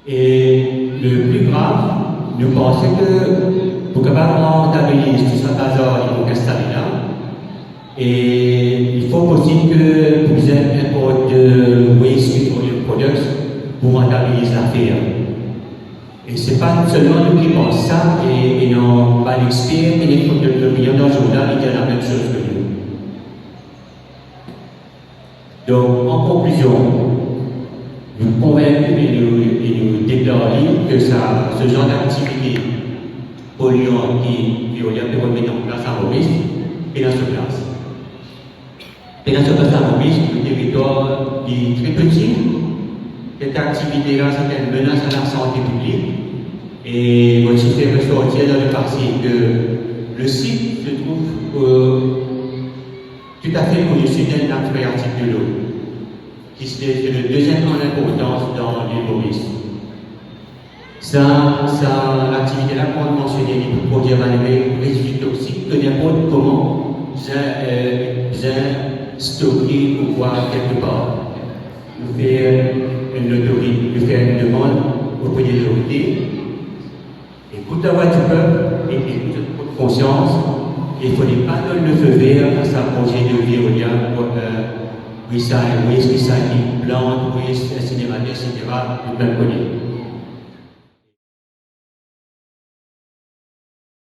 Et le plus grave, nous pensons que pour capable rentabiliser tout ça bazar il faut s'installer là. Et il faut aussi que vous ayez un peu de waste petroleum products pour rentabiliser l'affaire. Et ce n'est pas seulement nous qui pensons ça, et ayant pas l'expert, et les opinions dans le journal, ils disent la même chose que nous. Donc, en conclusion, nous convaincons et nous déclarons que ce genre d'activité polluante et violente que remet en place à Maurice est dans ce place. Et dans ce place à Maurice, le territoire est très petit. Cette activité-là, c'est une menace à la santé publique. Et votre système ressortir dans le passé que le site se trouve tout à fait au-dessus d'un lac phréatique de l'eau, qui est le deuxième en importance dans l'île Maurice. L'activité là qu'on mentionnait, il peut produire des résidus toxiques que n'importe comment bien stocker ou voir quelque part. Nous faire une demande auprès des autorités. Écoute la voix du peuple et écoute votre conscience. Il ne faudrait pas donner le feu vert à sa projet de Véolia pour recycling, plantes, waste, incinérateurs, etc. Tout le monde connaît.